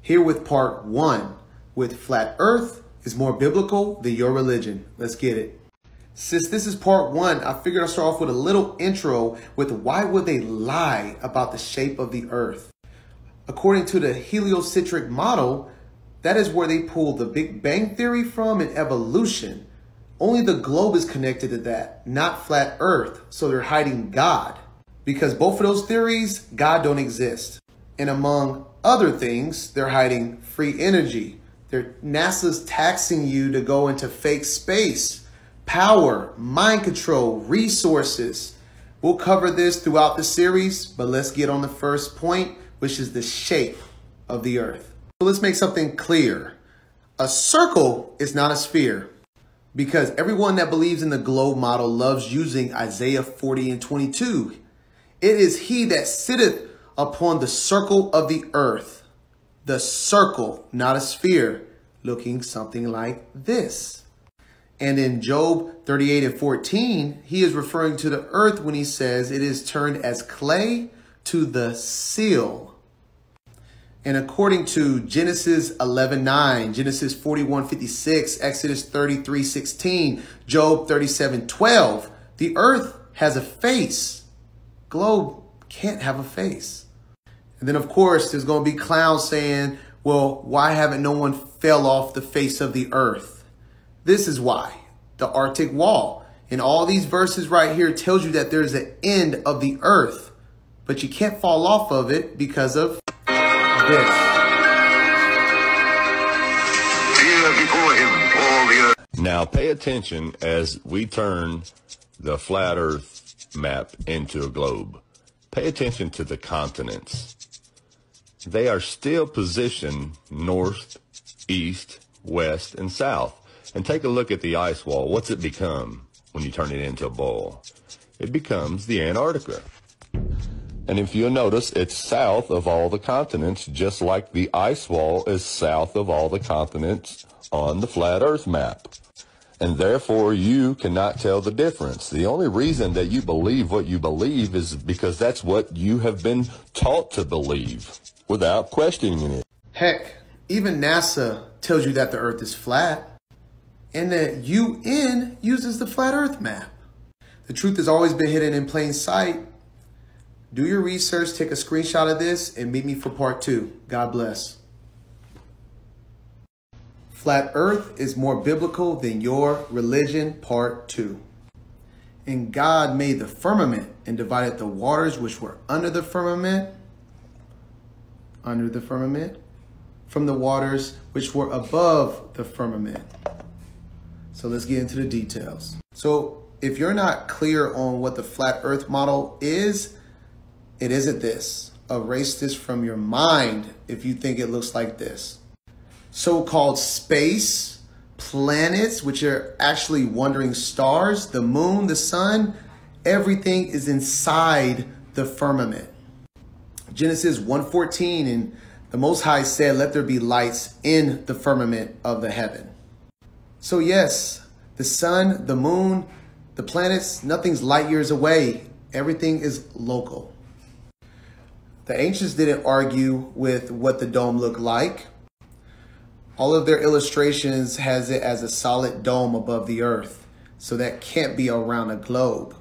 Here with part 1, with flat earth is more biblical than your religion. Let's get it. Since this is part 1, I figured I'll start off with a little intro with why would they lie about the shape of the earth. According to the heliocentric model, that is where they pulled the Big Bang Theory from and evolution. Only the globe is connected to that, not flat earth, so they're hiding God. Because both of those theories, God don't exist. And among other things, they're hiding free energy. NASA's taxing you to go into fake space, power, mind control, resources. We'll cover this throughout the series, but let's get on the first point, which is the shape of the earth. So let's make something clear. A circle is not a sphere, because everyone that believes in the globe model loves using Isaiah 40 and 22. It is he that sitteth upon the circle of the earth. The circle, not a sphere, looking something like this. And in Job 38 and 14, he is referring to the earth when he says it is turned as clay to the seal. And according to Genesis 11:9, Genesis 41:56, Exodus 33:16, Job 37:12, the earth has a face. Globe can't have a face. And then, of course, there's going to be clowns saying, well, why haven't no one fell off the face of the earth? This is why. The Arctic wall. And all these verses right here tells you that there's an end of the earth. But you can't fall off of it because of this. Now pay attention as we turn the flat earth map into a globe. Pay attention to the continents. They are still positioned north, east, west, and south. And take a look at the ice wall. What's it become when you turn it into a ball? It becomes the Antarctica. And if you'll notice, it's south of all the continents, just like the ice wall is south of all the continents on the flat earth map. And therefore, you cannot tell the difference. The only reason that you believe what you believe is because that's what you have been taught to believe without questioning it. Heck, even NASA tells you that the earth is flat, and that UN uses the flat earth map. The truth has always been hidden in plain sight. Do your research, take a screenshot of this, and meet me for part 2. God bless. Flat earth is more biblical than your religion, part 2. And God made the firmament and divided the waters which were under the firmament, from the waters which were above the firmament. So let's get into the details. So if you're not clear on what the flat earth model is, it isn't this. Erase this from your mind if you think it looks like this. So-called space, planets, which are actually wandering stars, the moon, the sun, everything is inside the firmament. Genesis 1:14, and the Most High said, let there be lights in the firmament of the heaven. So yes, the sun, the moon, the planets, nothing's light years away. Everything is local. The ancients didn't argue with what the dome looked like. All of their illustrations has it as a solid dome above the earth. So that can't be around a globe.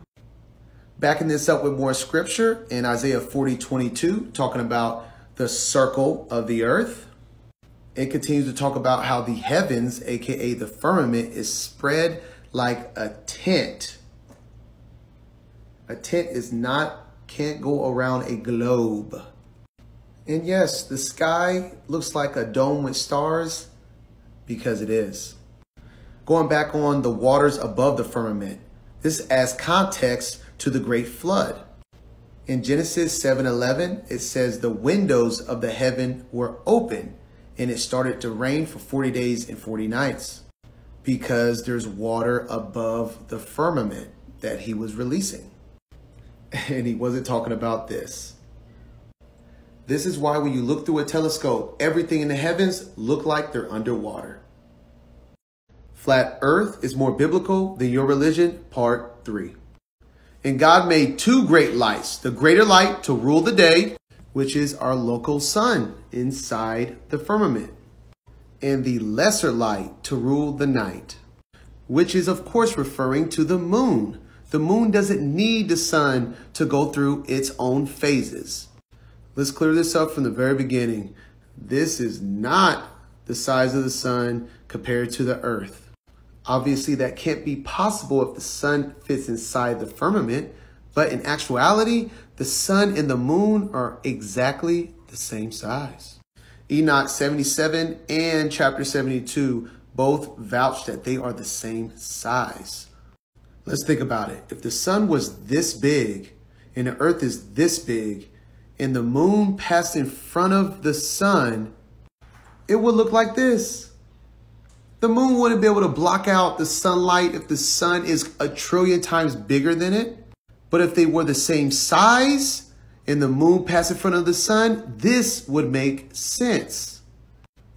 Backing this up with more scripture in Isaiah 40:22, talking about the circle of the earth. It continues to talk about how the heavens, aka the firmament, is spread like a tent. A tent can't go around a globe. And yes, the sky looks like a dome with stars because it is. Going back on the waters above the firmament, this adds context to the great flood. In Genesis 7:11, it says the windows of the heaven were open and it started to rain for 40 days and 40 nights because there's water above the firmament that he was releasing. And he wasn't talking about this. This is why when you look through a telescope, everything in the heavens look like they're underwater. Flat earth is more biblical than your religion, part 3. And God made 2 great lights, the greater light to rule the day which is our local sun inside the firmament, and the lesser light to rule the night, which is of course referring to the moon. The moon doesn't need the sun to go through its own phases. Let's clear this up from the very beginning. This is not the size of the sun compared to the earth. Obviously, that can't be possible if the sun fits inside the firmament, but in actuality, the sun and the moon are exactly the same size. Enoch 77 and chapter 72 both vouch that they are the same size. Let's think about it. If the sun was this big and the earth is this big and the moon passed in front of the sun, it would look like this. The moon wouldn't be able to block out the sunlight if the sun is 1 trillion times bigger than it. But if they were the same size and the moon passed in front of the sun, this would make sense.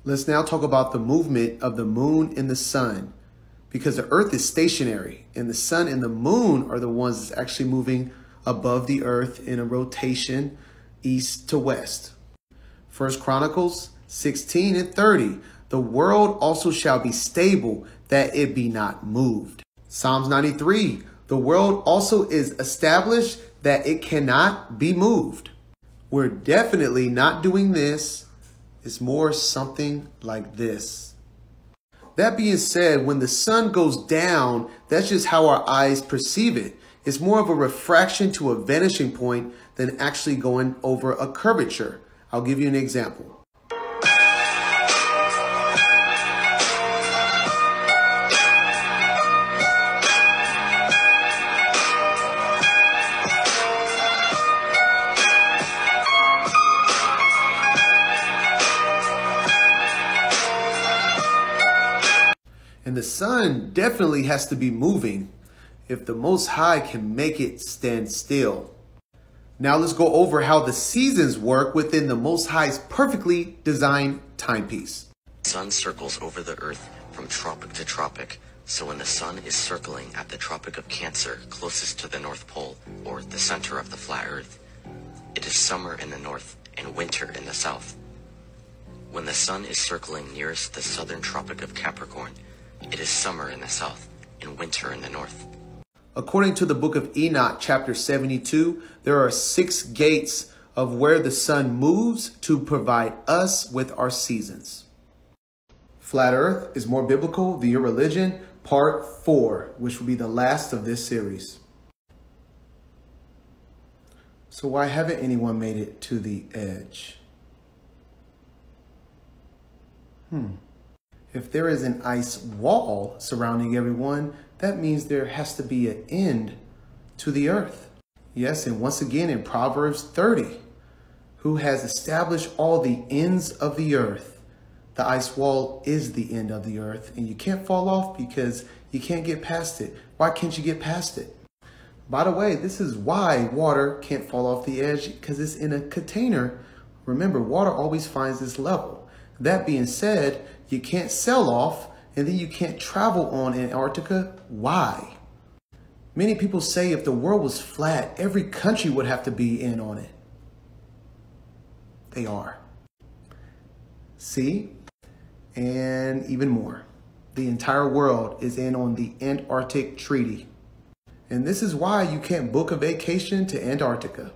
Let's now talk about the movement of the moon and the sun, because the earth is stationary and the sun and the moon are the ones that's actually moving above the earth in a rotation east to west. 1 Chronicles 16 and 30. The world also shall be stable, that it be not moved. Psalms 93. The world also is established, that it cannot be moved. We're definitely not doing this. It's more something like this. That being said, when the sun goes down, that's just how our eyes perceive it. It's more of a refraction to a vanishing point than actually going over a curvature. I'll give you an example. And the sun definitely has to be moving if the Most High can make it stand still. Now let's go over how the seasons work within the Most High's perfectly designed timepiece. The sun circles over the earth from tropic to tropic. So when the sun is circling at the Tropic of Cancer, closest to the North Pole, or the center of the flat earth, it is summer in the north and winter in the south. When the sun is circling nearest the southern Tropic of Capricorn, it is summer in the south and winter in the north. According to the book of Enoch, chapter 72, there are 6 gates of where the sun moves to provide us with our seasons. Flat Earth is more biblical than your religion, part 4, which will be the last of this series. So why haven't anyone made it to the edge? If there is an ice wall surrounding everyone, that means there has to be an end to the earth. Yes, and once again in Proverbs 30, who has established all the ends of the earth. The ice wall is the end of the earth, and you can't fall off because you can't get past it. Why can't you get past it? By the way, this is why water can't fall off the edge, because it's in a container. Remember, water always finds this level. That being said, you can't sail off, and then you can't travel on Antarctica. Why? Many people say if the world was flat, every country would have to be in on it. They are. See? And even more. The entire world is in on the Antarctic Treaty. And this is why you can't book a vacation to Antarctica.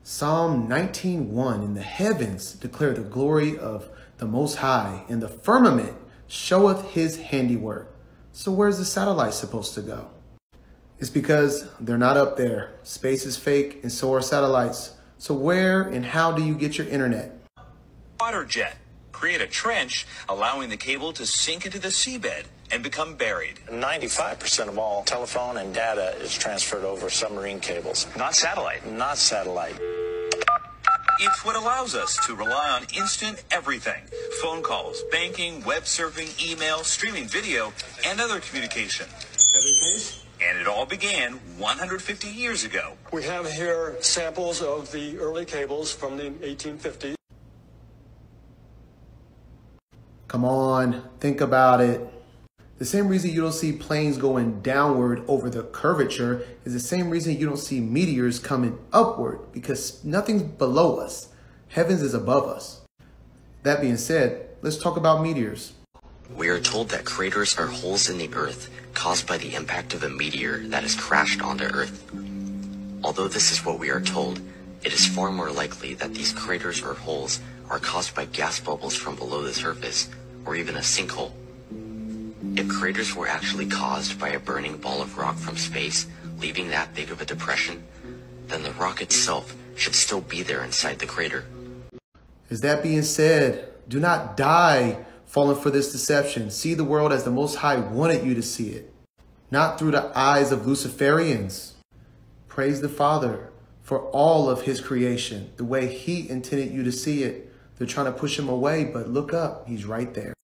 Psalm 19:1, in the heavens declare the glory of the Most High, and the firmament showeth his handiwork. So where's the satellite supposed to go? It's because they're not up there. Space is fake, and so are satellites. So where and how do you get your internet? Water jet. Create a trench, allowing the cable to sink into the seabed and become buried. 95% of all telephone and data is transferred over submarine cables. Not satellite. Not satellite. It's what allows us to rely on instant everything. Phone calls, banking, web surfing, email, streaming video, and other communication. And it all began 150 years ago. We have here samples of the early cables from the 1850s. Come on, think about it. The same reason you don't see planes going downward over the curvature is the same reason you don't see meteors coming upward, because nothing's below us. Heavens is above us. That being said, let's talk about meteors. We are told that craters are holes in the earth caused by the impact of a meteor that has crashed onto Earth. Although this is what we are told, it is far more likely that these craters or holes are caused by gas bubbles from below the surface, or even a sinkhole. If craters were actually caused by a burning ball of rock from space, leaving that big of a depression, then the rock itself should still be there inside the crater. As that being said, do not die falling for this deception. See the world as the Most High wanted you to see it, not through the eyes of Luciferians. Praise the Father for all of his creation, the way he intended you to see it. They're trying to push him away, but look up, he's right there.